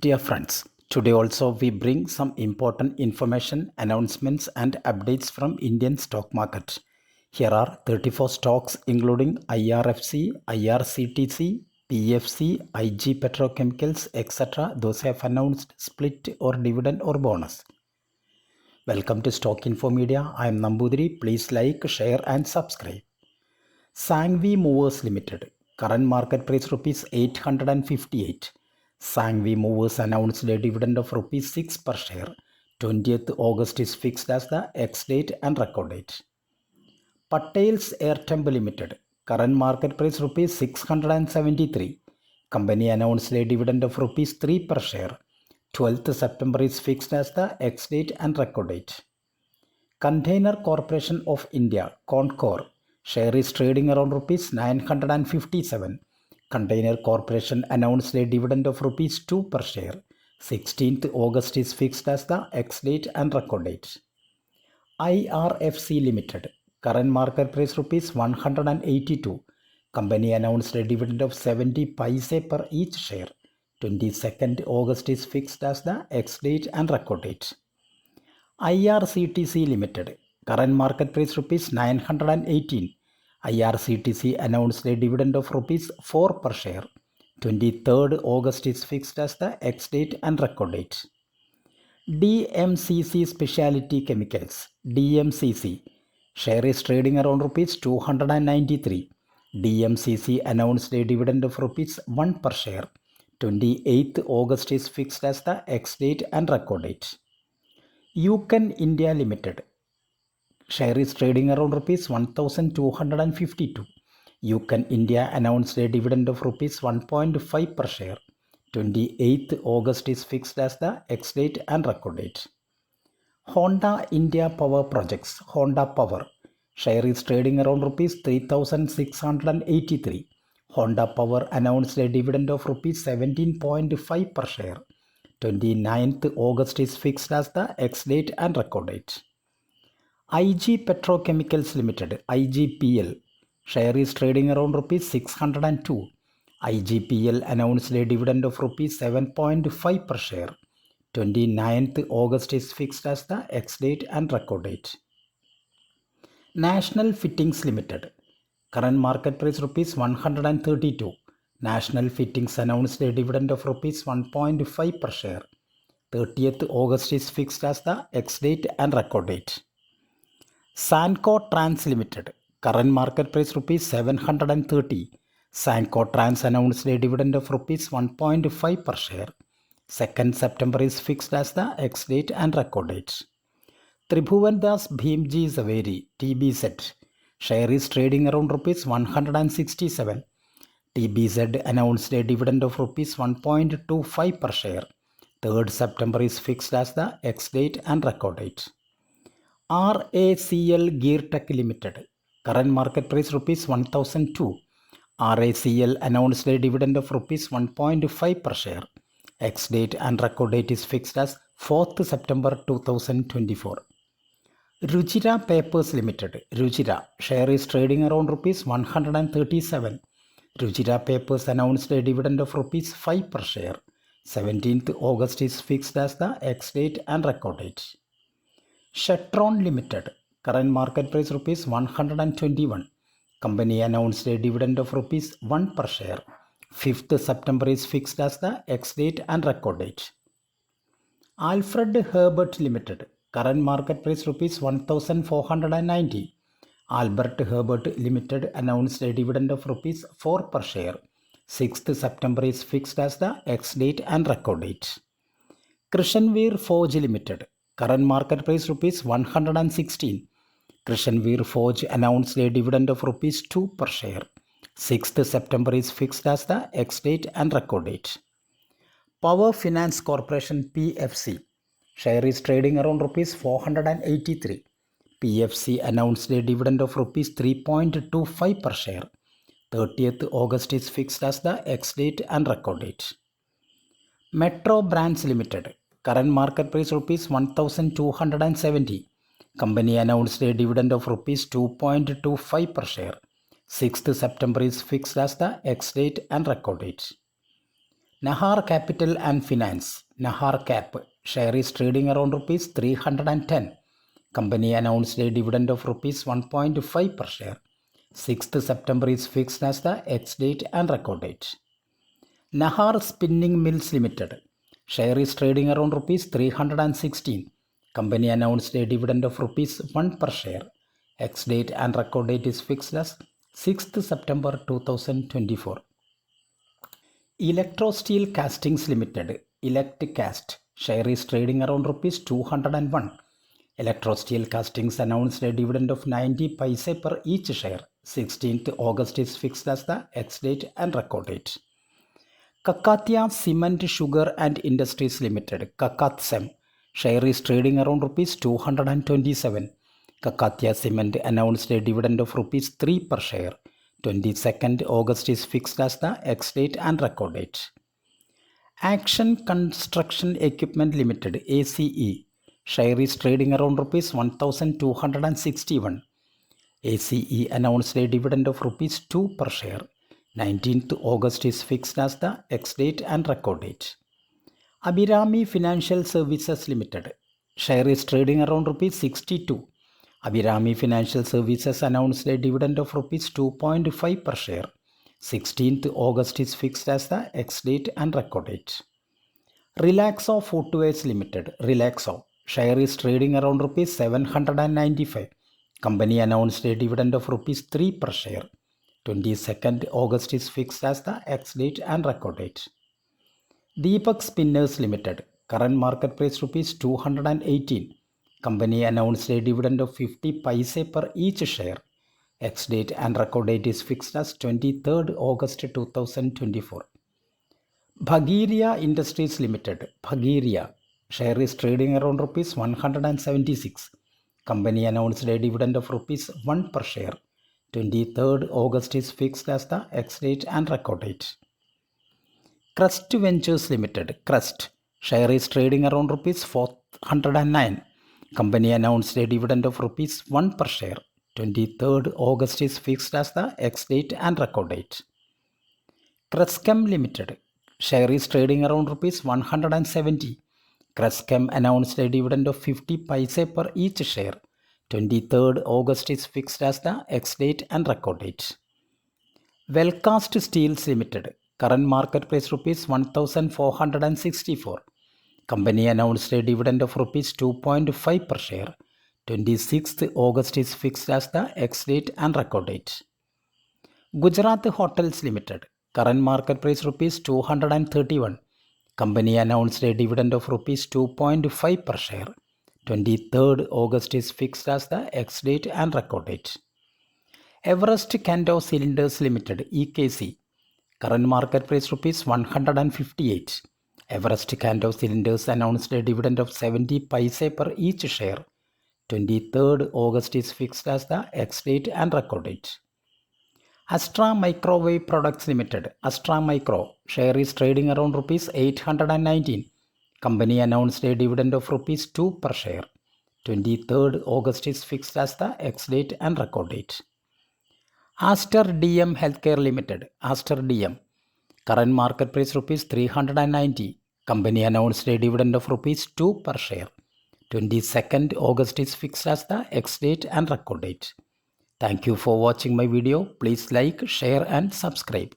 Dear friends, today also we bring some important information, announcements and updates from Indian stock market. Here are 34 stocks including IRFC, IRCTC, PFC, IG Petrochemicals, etc. Those have announced split or dividend or bonus. Welcome to Stock Info Media. I am Nambudiri. Please like, share and subscribe. Sangvi Movers Limited. Current market price rupees 858. Sangvi Movers announced a dividend of rupees 6 per share. 20th August is fixed as the ex-date and record date. Patel's Airtemp Limited. Current market price rupees 673. Company announced a dividend of rupees 3 per share. 12th September is fixed as the ex-date and record date. Container Corporation of India, CONCOR, share is trading around rupees 957. Container Corporation announced a dividend of rupees 2 per share. 16th August is fixed as the ex-date and record date. IRFC Limited, current market price rupees 182. Company announced a dividend of 70 paise per each share. 22nd August is fixed as the ex-date and record date. IRCTC Limited, current market price rupees 918. IRCTC announced a dividend of rupees 4 per share. 23rd August is fixed as the ex-date and record date. DMCC Specialty Chemicals, DMCC, share is trading around rupees 293. DMCC announced a dividend of rupees 1 per share. 28th August is fixed as the ex-date and record date. Yukan India Limited, share is trading around rupees 1252. Yukan India announced a dividend of rupees 1.5 per share. 28th August is fixed as the ex-date and record date. Honda India Power Projects, Honda Power, share is trading around rupees 3683. Honda Power announced a dividend of rupees 17.5 per share. 29th August is fixed as the ex-date and record date. IG Petrochemicals Limited, IGPL, share is trading around rupees 602. IGPL announced a dividend of rupees 7.5 per share. 29th August is fixed as the ex-date and record date. National Fittings Limited, current market price rupees 132. National Fittings announced a dividend of rupees 1.5 per share. 30th August is fixed as the ex-date and record date. Sanco Trans Limited, current market price rupees 730. Sanco Trans announced a dividend of rupees 1.5 per share. 2nd September is fixed as the ex-date and record date. Tribhuvan Das Bhimji Zaveri, TBZ, share is trading around rupees 167. TBZ announced a dividend of rupees 1.25 per share. 3rd September is fixed as the ex-date and record date. RACL Geartech Limited, current market price rupees 1002. RACL announced a dividend of rupees 1.5 per share. Ex-date and record date is fixed as 4th September 2024. Ruchira Papers Limited, Ruchira, share is trading around rupees 137. Ruchira Papers announced a dividend of rupees 5 per share. 17th August is fixed as the ex-date and record date. Shetron Limited, current market price rupees 121. Company announced a dividend of rupees 1 per share. 5th September is fixed as the ex-date and record date. Alfred Herbert Limited, current market price rupees 1490. Albert Herbert Limited announced a dividend of rupees 4 per share. 6th September is fixed as the ex-date and record date. Krishanveer Forge Limited, current market price rupees 116. Krishanveer Forge announced a dividend of rupees 2 per share. 6th September is fixed as the ex-date and record date. Power Finance Corporation PFC, share is trading around rupees 483. PFC announced a dividend of rupees 3.25 per share. 30th August is fixed as the ex-date and record date. Metro Brands Limited, current market price rupees 1270. Company announced a dividend of rupees 2.25 per share. 6th September is fixed as the ex-date and record date. Nahar Capital and Finance, Nahar Cap, share is trading around rupees 310. Company announced a dividend of rupees 1.5 per share. 6th September is fixed as the ex-date and record date. Nahar Spinning Mills Limited, share is trading around rupees 316. Company announced a dividend of rupees 1 per share. Ex-date and record date is fixed as 6th September 2024. Electro Steel Castings Limited, Electcast, share is trading around rupees 201. Electro Steel Castings announced a dividend of 90 paise per each share. 16th August is fixed as the ex-date and record date. Kakatia Cement Sugar and Industries Limited, Kakatsem, share is trading around rupees 227. Kakatia Cement announced a dividend of rupees 3 per share. 22nd August is fixed as the ex-date and record date. Action Construction Equipment Limited, ACE, share is trading around rupees 1261. ACE announced a dividend of rupees 2 per share. 19th August is fixed as the ex-date and record date. Abhirami Financial Services Limited, share is trading around rupees 62. Abhirami Financial Services announced a dividend of rupees 2.5 per share. 16th August is fixed as the ex-date and record date. Relaxo Footwears Limited, Relaxo, share is trading around rupees 795. Company announced a dividend of rupees 3 per share. 22nd August is fixed as the ex-date and record date. Deepak Spinners Limited, current market price rupees 218. Company announced a dividend of 50 paise per each share. Ex-date and record date is fixed as 23rd August 2024. Bhagiria Industries Limited, Bhagiria, share is trading around rupees 176. Company announced a dividend of rupees 1 per share. 23rd August is fixed as the ex-date and record date. Crest Ventures Limited, Crest, share is trading around rupees 409. Company announced a dividend of rupees 1 per share. 23rd August is fixed as the ex-date and record date. Crescem Limited, share is trading around rupees 170. Crescem announced a dividend of 50 paise per each share. 23rd August is fixed as the ex-date and record date. Wellcast Steels Limited, current market price rupees 1464. Company announced a dividend of rupees 2.5 per share. 26th August is fixed as the ex-date and record date. Gujarat Hotels Limited, current market price rupees 231. Company announced a dividend of rupees 2.5 per share. 23rd August is fixed as the ex-date and record date. Everest Canto Cylinders Limited, EKC, current market price rupees 158. Everest Canto Cylinders announced a dividend of 70 paise per each share. 23rd August is fixed as the ex-date and record date. Astra Microwave Products Limited, Astra Micro, share is trading around rupees 819. Company announced a dividend of rupees 2 per share. 23rd August is fixed as the ex-date and record date. Aster DM Healthcare Limited, Aster DM, current market price rupees 390. Company announced a dividend of rupees 2 per share. 22nd August is fixed as the ex-date and record date. Thank you for watching my video. Please like, share and subscribe.